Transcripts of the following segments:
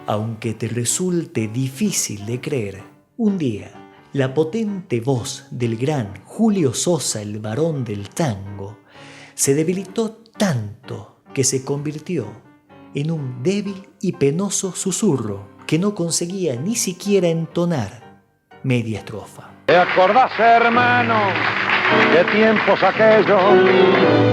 Aunque te resulte difícil de creer, un día la potente voz del gran Julio Sosa, el varón del tango, se debilitó tanto que se convirtió en un débil y penoso susurro que no conseguía ni siquiera entonar media estrofa. ¿Te acordás, hermano? ¿Qué tiempos aquellos?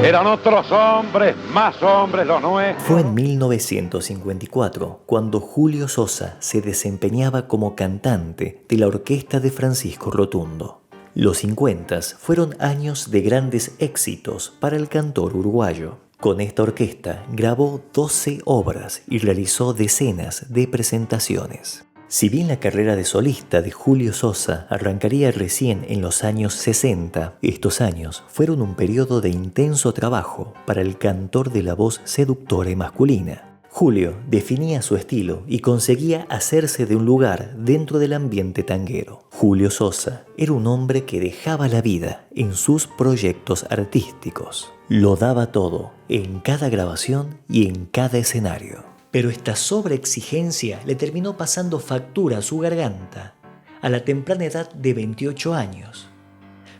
Eran otros hombres, más hombres los nuestros. Fue en 1954 cuando Julio Sosa se desempeñaba como cantante de la orquesta de Francisco Rotundo. Los 50 fueron años de grandes éxitos para el cantor uruguayo. Con esta orquesta grabó 12 obras y realizó decenas de presentaciones. Si bien la carrera de solista de Julio Sosa arrancaría recién en los años 60, estos años fueron un periodo de intenso trabajo para el cantor de la voz seductora y masculina. Julio definía su estilo y conseguía hacerse de un lugar dentro del ambiente tanguero. Julio Sosa era un hombre que dejaba la vida en sus proyectos artísticos. Lo daba todo en cada grabación y en cada escenario. Pero esta sobreexigencia le terminó pasando factura a su garganta a la temprana edad de 28 años.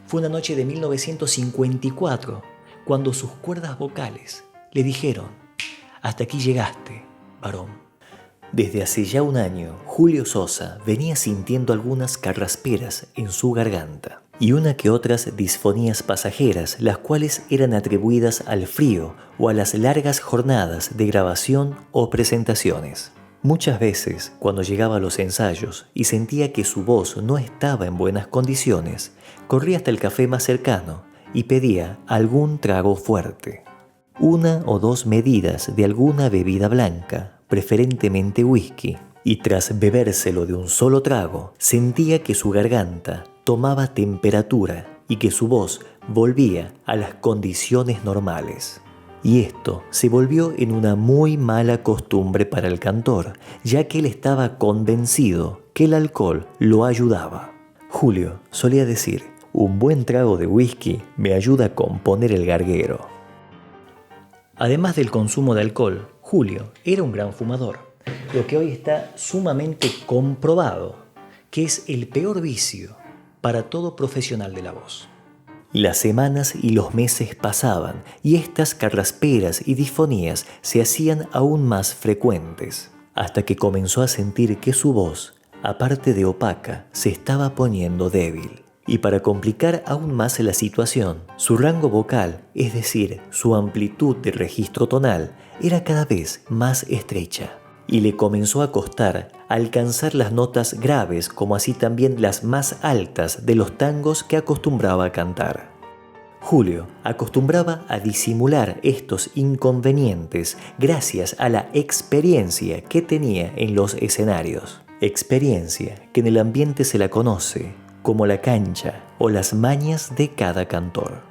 Fue una noche de 1954 cuando sus cuerdas vocales le dijeron: hasta aquí llegaste, varón. Desde hace ya un año, Julio Sosa venía sintiendo algunas carrasperas en su garganta y una que otras disfonías pasajeras, las cuales eran atribuidas al frío o a las largas jornadas de grabación o presentaciones. Muchas veces, cuando llegaba a los ensayos y sentía que su voz no estaba en buenas condiciones, corría hasta el café más cercano y pedía algún trago fuerte. 1 o 2 medidas de alguna bebida blanca, preferentemente whisky, y tras bebérselo de un solo trago, sentía que su garganta tomaba temperatura y que su voz volvía a las condiciones normales. Y esto se volvió en una muy mala costumbre para el cantor, ya que él estaba convencido que el alcohol lo ayudaba. Julio solía decir: un buen trago de whisky me ayuda a componer el garguero. Además del consumo de alcohol, Julio era un gran fumador, lo que hoy está sumamente comprobado que es el peor vicio para todo profesional de la voz. Las semanas y los meses pasaban y estas carrasperas y disfonías se hacían aún más frecuentes, hasta que comenzó a sentir que su voz, aparte de opaca, se estaba poniendo débil. Y para complicar aún más la situación, su rango vocal, es decir, su amplitud de registro tonal, era cada vez más estrecha. Y le comenzó a costar alcanzar las notas graves como así también las más altas de los tangos que acostumbraba a cantar. Julio acostumbraba a disimular estos inconvenientes gracias a la experiencia que tenía en los escenarios. Experiencia que en el ambiente se la conoce como la cancha o las mañas de cada cantor.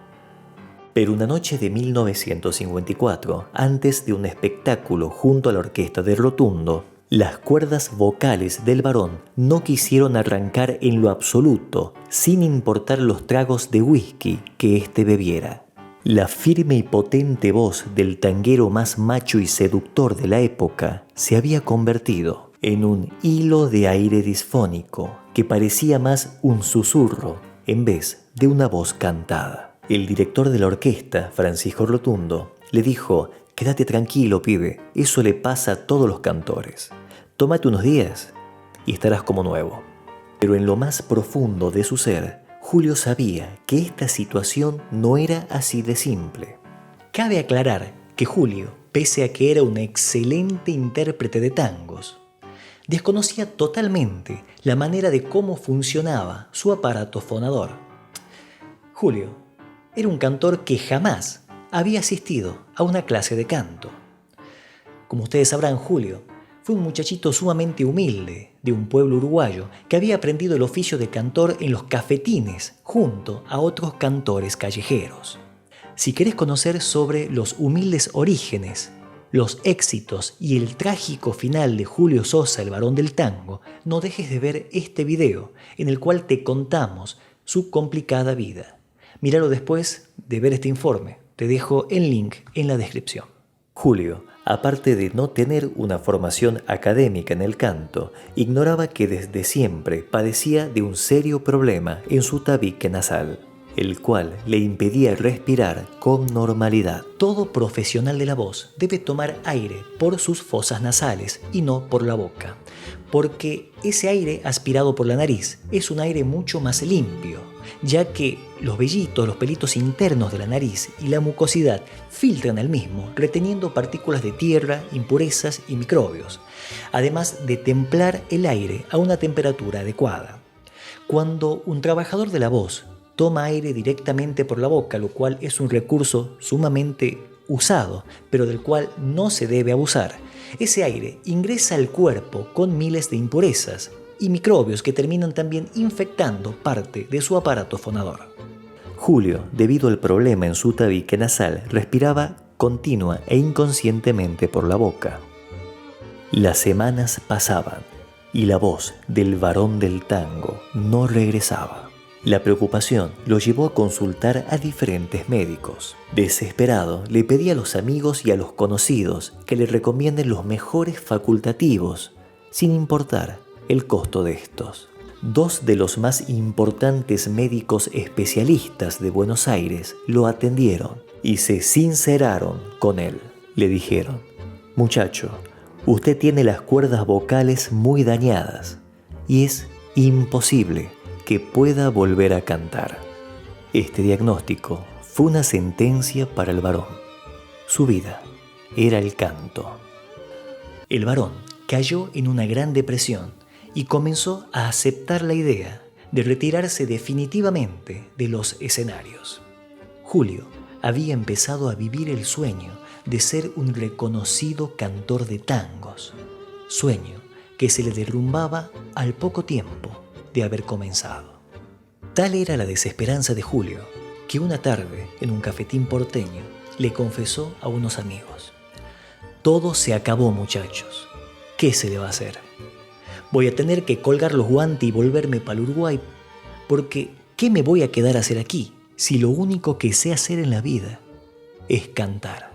Pero una noche de 1954, antes de un espectáculo junto a la orquesta de Rotundo, las cuerdas vocales del varón no quisieron arrancar en lo absoluto, sin importar los tragos de whisky que éste bebiera. La firme y potente voz del tanguero más macho y seductor de la época se había convertido en un hilo de aire disfónico que parecía más un susurro en vez de una voz cantada. El director de la orquesta, Francisco Rotundo, le dijo: quédate tranquilo, pibe, eso le pasa a todos los cantores. Tómate unos días y estarás como nuevo. Pero en lo más profundo de su ser, Julio sabía que esta situación no era así de simple. Cabe aclarar que Julio, pese a que era un excelente intérprete de tangos, desconocía totalmente la manera de cómo funcionaba su aparato fonador. Julio era un cantor que jamás había asistido a una clase de canto. Como ustedes sabrán, Julio fue un muchachito sumamente humilde de un pueblo uruguayo que había aprendido el oficio de cantor en los cafetines junto a otros cantores callejeros. Si querés conocer sobre los humildes orígenes, los éxitos y el trágico final de Julio Sosa, el varón del tango, no dejes de ver este video en el cual te contamos su complicada vida. Míralo después de ver este informe, te dejo el link en la descripción. Julio, aparte de no tener una formación académica en el canto, ignoraba que desde siempre padecía de un serio problema en su tabique nasal, el cual le impedía respirar con normalidad. Todo profesional de la voz debe tomar aire por sus fosas nasales y no por la boca, porque ese aire aspirado por la nariz es un aire mucho más limpio, ya que los vellitos, los pelitos internos de la nariz y la mucosidad filtran el mismo, reteniendo partículas de tierra, impurezas y microbios, además de templar el aire a una temperatura adecuada. Cuando un trabajador de la voz toma aire directamente por la boca, lo cual es un recurso sumamente usado, pero del cual no se debe abusar, ese aire ingresa al cuerpo con miles de impurezas y microbios que terminan también infectando parte de su aparato fonador. Julio, debido al problema en su tabique nasal, respiraba continua e inconscientemente por la boca. Las semanas pasaban y la voz del varón del tango no regresaba. La preocupación lo llevó a consultar a diferentes médicos. Desesperado, le pedía a los amigos y a los conocidos que le recomienden los mejores facultativos, sin importar el costo de estos. Dos de los más importantes médicos especialistas de Buenos Aires lo atendieron y se sinceraron con él. Le dijeron: «Muchacho, usted tiene las cuerdas vocales muy dañadas y es imposible que pueda volver a cantar». Este diagnóstico fue una sentencia para el varón. Su vida era el canto. El varón cayó en una gran depresión y comenzó a aceptar la idea de retirarse definitivamente de los escenarios. Julio había empezado a vivir el sueño de ser un reconocido cantor de tangos, sueño que se le derrumbaba al poco tiempo de haber comenzado. Tal era la desesperanza de Julio que una tarde, en un cafetín porteño, le confesó a unos amigos: «Todo se acabó, muchachos. ¿Qué se le va a hacer? Voy a tener que colgar los guantes y volverme para el Uruguay, porque ¿qué me voy a quedar a hacer aquí si lo único que sé hacer en la vida es cantar?».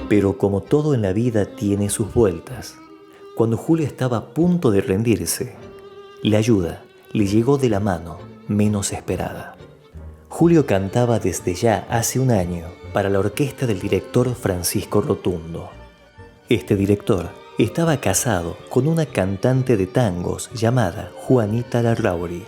Pero como todo en la vida tiene sus vueltas, cuando Julio estaba a punto de rendirse, la ayuda le llegó de la mano menos esperada. Julio cantaba desde ya hace un año para la orquesta del director Francisco Rotundo. Este director estaba casado con una cantante de tangos llamada Juanita Larrauri.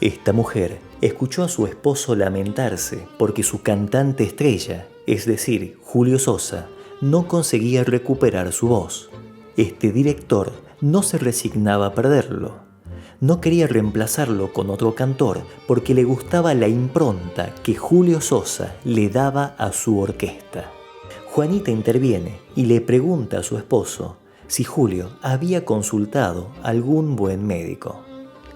Esta mujer escuchó a su esposo lamentarse porque su cantante estrella, es decir, Julio Sosa, no conseguía recuperar su voz. Este director no se resignaba a perderlo. No quería reemplazarlo con otro cantor porque le gustaba la impronta que Julio Sosa le daba a su orquesta. Juanita interviene y le pregunta a su esposo si Julio había consultado a algún buen médico.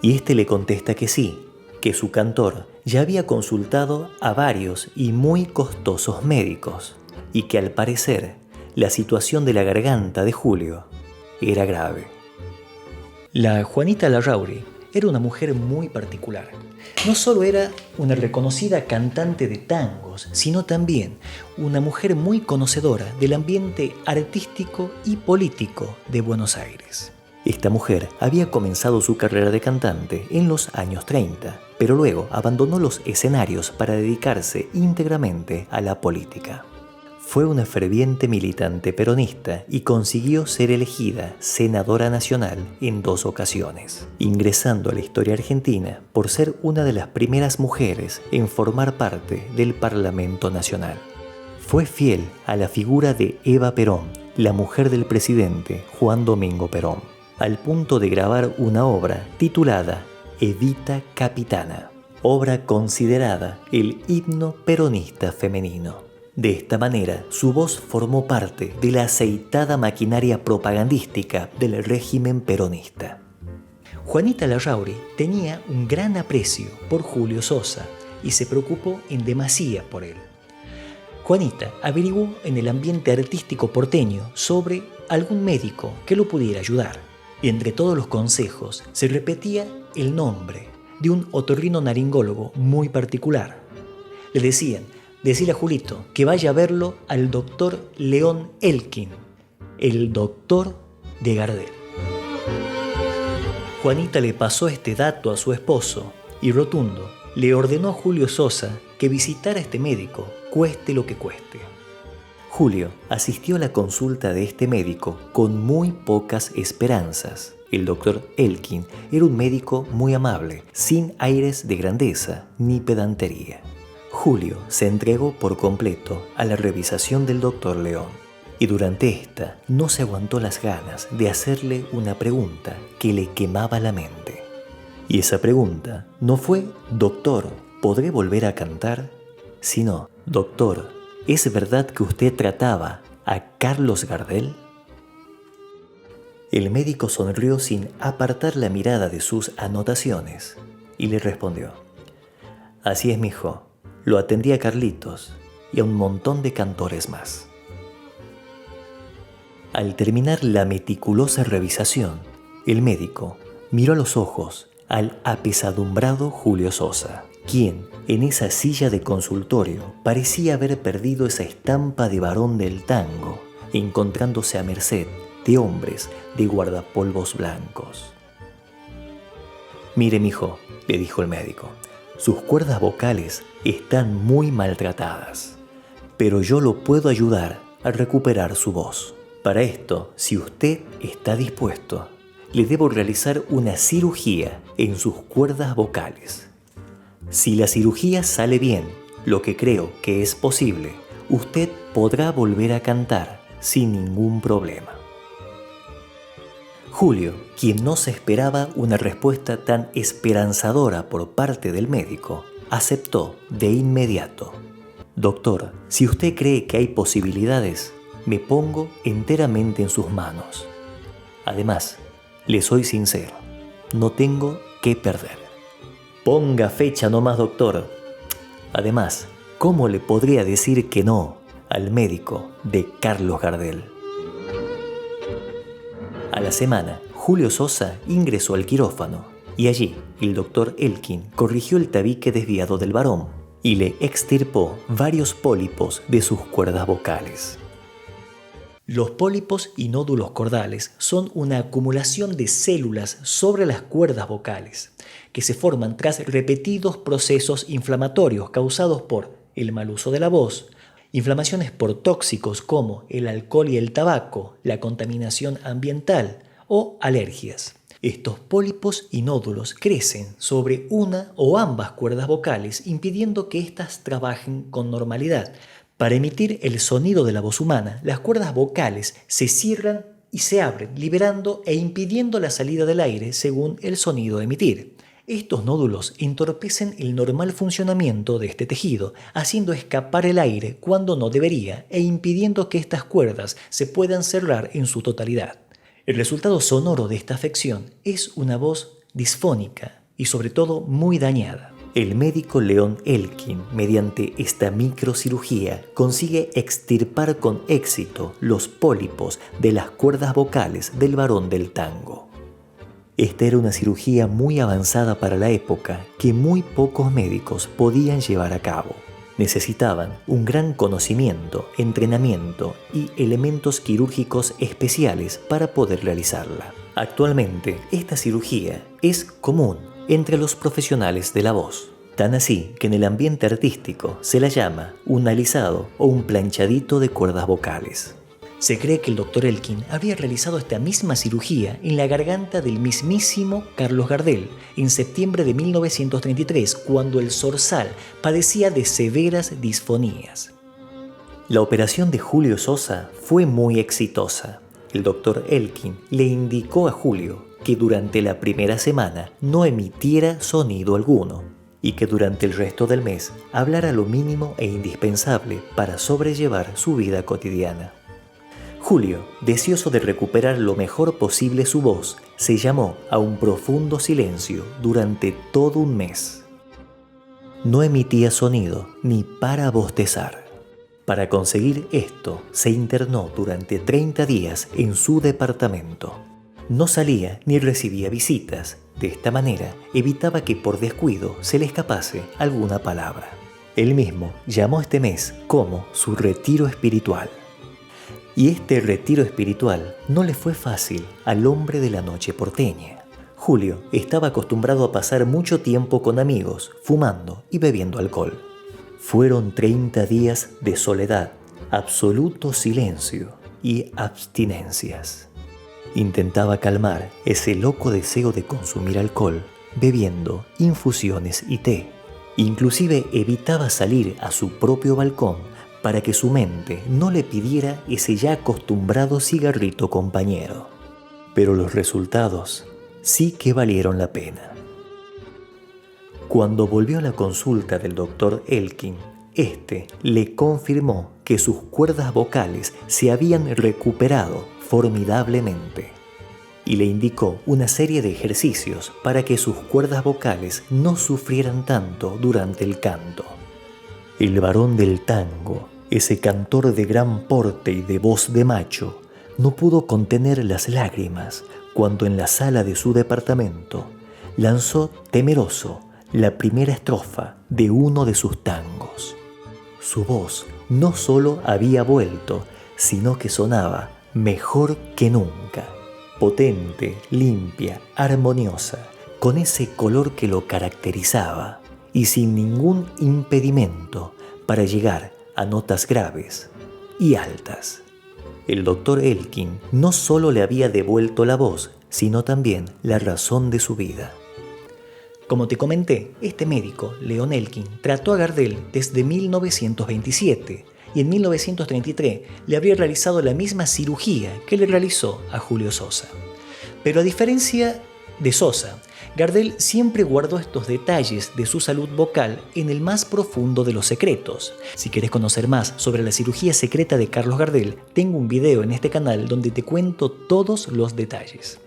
Y este le contesta que sí, que su cantor ya había consultado a varios y muy costosos médicos y que al parecer la situación de la garganta de Julio era grave. La Juanita Larrauri era una mujer muy particular. No solo era una reconocida cantante de tangos, sino también una mujer muy conocedora del ambiente artístico y político de Buenos Aires. Esta mujer había comenzado su carrera de cantante en los años 30, pero luego abandonó los escenarios para dedicarse íntegramente a la política. Fue una ferviente militante peronista y consiguió ser elegida senadora nacional en 2 ocasiones, ingresando a la historia argentina por ser una de las primeras mujeres en formar parte del Parlamento Nacional. Fue fiel a la figura de Eva Perón, la mujer del presidente Juan Domingo Perón, al punto de grabar una obra titulada Evita Capitana, obra considerada el himno peronista femenino. De esta manera, su voz formó parte de la aceitada maquinaria propagandística del régimen peronista. Juanita Larrauri tenía un gran aprecio por Julio Sosa y se preocupó en demasía por él. Juanita averiguó en el ambiente artístico porteño sobre algún médico que lo pudiera ayudar. Y entre todos los consejos se repetía el nombre de un otorrinolaringólogo muy particular. Le decían: decile a Julito que vaya a verlo al doctor León Elkin, el doctor de Gardel. Juanita le pasó este dato a su esposo y Rotundo le ordenó a Julio Sosa que visitara a este médico, cueste lo que cueste. Julio asistió a la consulta de este médico con muy pocas esperanzas. El doctor Elkin era un médico muy amable, sin aires de grandeza ni pedantería. Julio se entregó por completo a la revisación del doctor León y durante esta no se aguantó las ganas de hacerle una pregunta que le quemaba la mente. Y esa pregunta no fue: doctor, ¿podré volver a cantar? Sino: doctor, ¿es verdad que usted trataba a Carlos Gardel? El médico sonrió sin apartar la mirada de sus anotaciones y le respondió: así es, mijo, lo atendí a Carlitos y a un montón de cantores más. Al terminar la meticulosa revisación, el médico miró a los ojos al apesadumbrado Julio Sosa, quien en esa silla de consultorio parecía haber perdido esa estampa de varón del tango, encontrándose a merced de hombres de guardapolvos blancos. Mire, mijo, le dijo el médico, sus cuerdas vocales están muy maltratadas, pero yo lo puedo ayudar a recuperar su voz. Para esto, si usted está dispuesto, le debo realizar una cirugía en sus cuerdas vocales. Si la cirugía sale bien, lo que creo que es posible, usted podrá volver a cantar sin ningún problema. Julio, quien no se esperaba una respuesta tan esperanzadora por parte del médico, aceptó de inmediato. Doctor, si usted cree que hay posibilidades, me pongo enteramente en sus manos. Además, le soy sincero, no tengo que perder. Ponga fecha nomás, doctor. Además, ¿cómo le podría decir que no al médico de Carlos Gardel? A la semana, Julio Sosa ingresó al quirófano y allí el doctor Elkin corrigió el tabique desviado del varón y le extirpó varios pólipos de sus cuerdas vocales. Los pólipos y nódulos cordales son una acumulación de células sobre las cuerdas vocales que se forman tras repetidos procesos inflamatorios causados por el mal uso de la voz, inflamaciones por tóxicos como el alcohol y el tabaco, la contaminación ambiental o alergias. Estos pólipos y nódulos crecen sobre una o ambas cuerdas vocales, impidiendo que éstas trabajen con normalidad. Para emitir el sonido de la voz humana, las cuerdas vocales se cierran y se abren, liberando e impidiendo la salida del aire según el sonido a emitir. Estos nódulos entorpecen el normal funcionamiento de este tejido, haciendo escapar el aire cuando no debería e impidiendo que estas cuerdas se puedan cerrar en su totalidad. El resultado sonoro de esta afección es una voz disfónica y sobre todo muy dañada. El médico León Elkin, mediante esta microcirugía, consigue extirpar con éxito los pólipos de las cuerdas vocales del varón del tango. Esta era una cirugía muy avanzada para la época que muy pocos médicos podían llevar a cabo. Necesitaban un gran conocimiento, entrenamiento y elementos quirúrgicos especiales para poder realizarla. Actualmente, esta cirugía es común entre los profesionales de la voz. Tan así que en el ambiente artístico se la llama un alisado o un planchadito de cuerdas vocales. Se cree que el doctor Elkin habría realizado esta misma cirugía en la garganta del mismísimo Carlos Gardel en septiembre de 1933, cuando el zorzal padecía de severas disfonías. La operación de Julio Sosa fue muy exitosa. El doctor Elkin le indicó a Julio que durante la primera semana no emitiera sonido alguno y que durante el resto del mes hablara lo mínimo e indispensable para sobrellevar su vida cotidiana. Julio, deseoso de recuperar lo mejor posible su voz, se llamó a un profundo silencio durante todo un mes. No emitía sonido ni para bostezar. Para conseguir esto, se internó durante 30 días en su departamento. No salía ni recibía visitas. De esta manera, evitaba que por descuido se le escapase alguna palabra. Él mismo llamó este mes como su retiro espiritual. Y este retiro espiritual no le fue fácil al hombre de la noche porteña. Julio estaba acostumbrado a pasar mucho tiempo con amigos, fumando y bebiendo alcohol. Fueron 30 días de soledad, absoluto silencio y abstinencias. Intentaba calmar ese loco deseo de consumir alcohol, bebiendo infusiones y té. Inclusive evitaba salir a su propio balcón para que su mente no le pidiera ese ya acostumbrado cigarrito compañero. Pero los resultados sí que valieron la pena. Cuando volvió a la consulta del doctor Elkin, este le confirmó que sus cuerdas vocales se habían recuperado formidablemente y le indicó una serie de ejercicios para que sus cuerdas vocales no sufrieran tanto durante el canto. El varón del tango, ese cantor de gran porte y de voz de macho, no pudo contener las lágrimas cuando en la sala de su departamento lanzó temeroso la primera estrofa de uno de sus tangos. Su voz no solo había vuelto, sino que sonaba mejor que nunca, potente, limpia, armoniosa, con ese color que lo caracterizaba y sin ningún impedimento para llegar a notas graves y altas. El doctor Elkin no solo le había devuelto la voz, sino también la razón de su vida. Como te comenté, este médico, Leon Elkin, trató a Gardel desde 1927 y en 1933 le habría realizado la misma cirugía que le realizó a Julio Sosa. Pero a diferencia de Sosa, Gardel siempre guardó estos detalles de su salud vocal en el más profundo de los secretos. Si querés conocer más sobre la cirugía secreta de Carlos Gardel, tengo un video en este canal donde te cuento todos los detalles.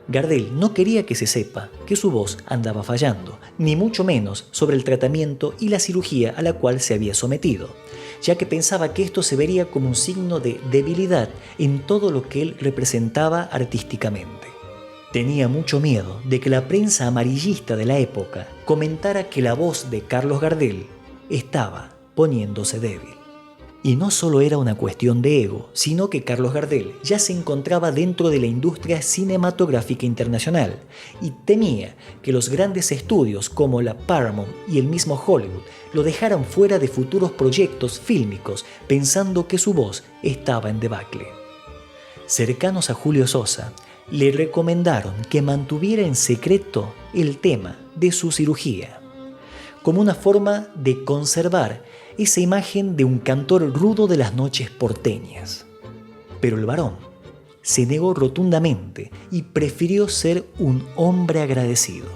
Gardel no quería que se sepa que su voz andaba fallando, ni mucho menos sobre el tratamiento y la cirugía a la cual se había sometido, ya que pensaba que esto se vería como un signo de debilidad en todo lo que él representaba artísticamente. Tenía mucho miedo de que la prensa amarillista de la época comentara que la voz de Carlos Gardel estaba poniéndose débil. Y no solo era una cuestión de ego, sino que Carlos Gardel ya se encontraba dentro de la industria cinematográfica internacional y temía que los grandes estudios como la Paramount y el mismo Hollywood lo dejaran fuera de futuros proyectos fílmicos pensando que su voz estaba en debacle. Cercanos a Julio Sosa, le recomendaron que mantuviera en secreto el tema de su cirugía, como una forma de conservar esa imagen de un cantor rudo de las noches porteñas. Pero el varón se negó rotundamente y prefirió ser un hombre agradecido.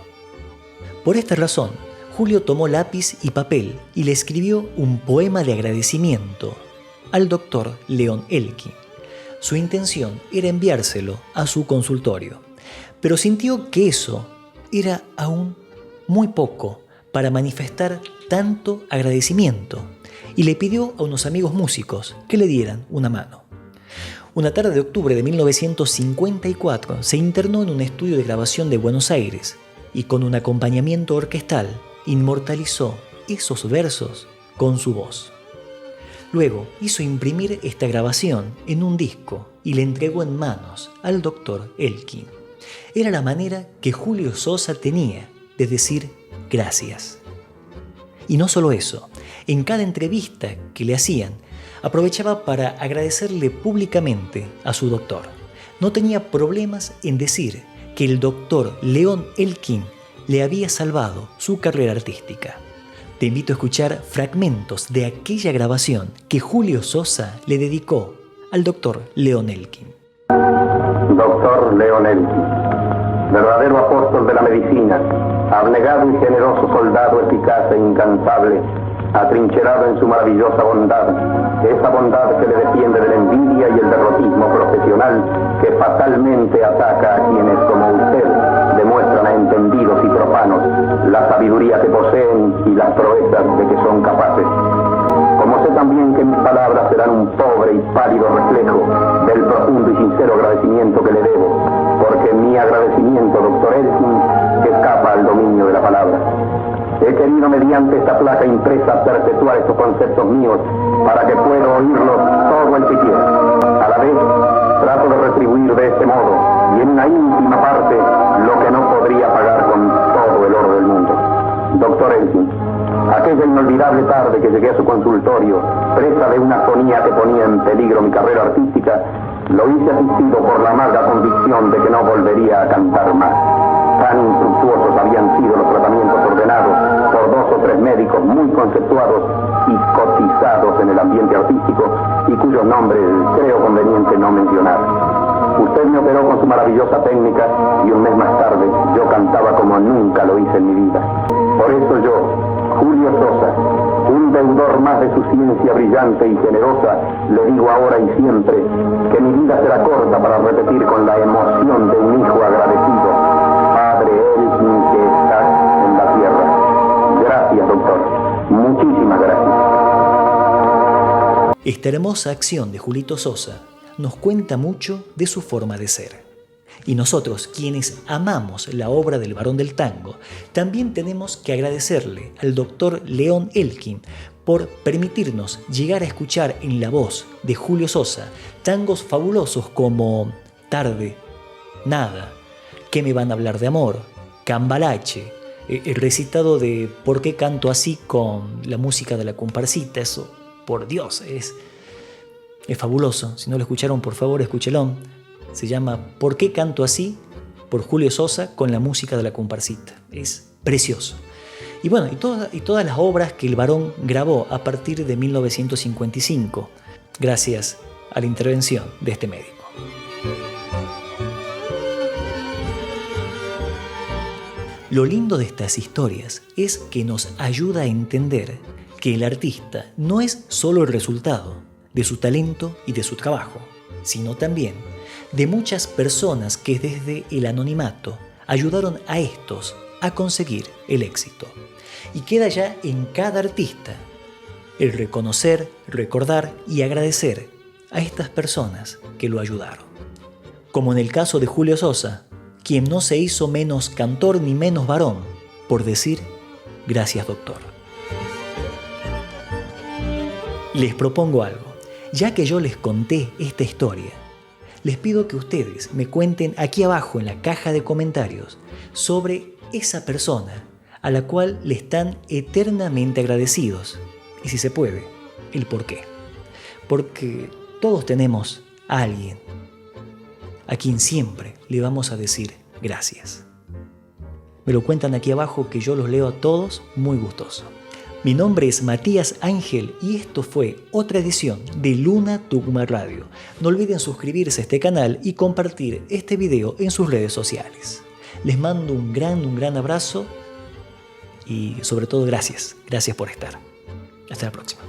Por esta razón, Julio tomó lápiz y papel y le escribió un poema de agradecimiento al doctor Leon Elkin. Su intención era enviárselo a su consultorio, pero sintió que eso era aún muy poco para manifestar tanto agradecimiento y le pidió a unos amigos músicos que le dieran una mano. Una tarde de octubre de 1954 se internó en un estudio de grabación de Buenos Aires y con un acompañamiento orquestal inmortalizó esos versos con su voz. Luego hizo imprimir esta grabación en un disco y le entregó en manos al doctor Elkin. Era la manera que Julio Sosa tenía de decir gracias. Y no solo eso, en cada entrevista que le hacían, aprovechaba para agradecerle públicamente a su doctor. No tenía problemas en decir que el doctor Leon Elkin le había salvado su carrera artística. Te invito a escuchar fragmentos de aquella grabación que Julio Sosa le dedicó al doctor Leon Elkin. Doctor Leon Elkin, verdadero apóstol de la medicina, abnegado y generoso soldado eficaz e incansable, atrincherado en su maravillosa bondad, esa bondad que le defiende de la envidia y el derrotismo profesional que fatalmente ataca a quienes como usted demuestran a entendidos y profanos la sabiduría que poseen y las proezas de que son capaces. Como sé también que mis palabras serán un pobre y pálido reflejo del profundo y sincero agradecimiento que le debo, porque mi agradecimiento, doctor Elkin, escapa al dominio de la palabra. He querido mediante esta placa impresa perpetuar estos conceptos míos para que pueda oírlos todo el que quiera. A la vez, trato de retribuir de este modo, y en una íntima parte, lo que no podría pagar con todo el oro del mundo. Doctor Elkin, aquella inolvidable tarde que llegué a su consultorio, presa de una afonía que ponía en peligro mi carrera artística, lo hice asistido por la amarga convicción de que no volvería a cantar más. Tan infructuosos habían sido los tratamientos ordenados por 2 o 3 médicos muy conceptuados y cotizados en el ambiente artístico y cuyos nombres creo conveniente no mencionar. Usted me operó con su maravillosa técnica y un mes más tarde yo cantaba como nunca lo hice en mi vida. Por eso yo, Julio Sosa, un deudor más de su ciencia brillante y generosa, le digo ahora y siempre que mi vida será corta para repetir con la emoción de un hijo agradecido: Padre Elkin, que estás en la tierra. Gracias, doctor. Muchísimas gracias. Esta hermosa acción de Julito Sosa nos cuenta mucho de su forma de ser. Y nosotros, quienes amamos la obra del Barón del Tango, también tenemos que agradecerle al doctor León Elkin por permitirnos llegar a escuchar en la voz de Julio Sosa tangos fabulosos como Tarde, Nada, ¿Qué me van a hablar de amor?, Cambalache, el recitado de ¿Por qué canto así?, con la música de la comparsita. Eso, por Dios, es fabuloso. Si no lo escucharon, por favor, escúchelo. Se llama ¿Por qué canto así?, por Julio Sosa, con la música de la comparsita. Es precioso. Y bueno, y todas las obras que el Barón grabó a partir de 1955, gracias a la intervención de este médico. Lo lindo de estas historias es que nos ayuda a entender que el artista no es solo el resultado de su talento y de su trabajo, sino también de muchas personas que desde el anonimato ayudaron a estos a conseguir el éxito. Y queda ya en cada artista el reconocer, recordar y agradecer a estas personas que lo ayudaron. Como en el caso de Julio Sosa, quien no se hizo menos cantor ni menos varón por decir gracias, doctor. Les propongo algo. Ya que yo les conté esta historia, les pido que ustedes me cuenten aquí abajo en la caja de comentarios sobre esa persona a la cual le están eternamente agradecidos y, si se puede, el por qué. Porque todos tenemos a alguien a quien siempre le vamos a decir gracias. Me lo cuentan aquí abajo que yo los leo a todos muy gustoso. Mi nombre es Matías Ángel y esto fue otra edición de Luna Tugma Radio. No olviden suscribirse a este canal y compartir este video en sus redes sociales. Les mando un gran abrazo y sobre todo gracias. Gracias por estar. Hasta la próxima.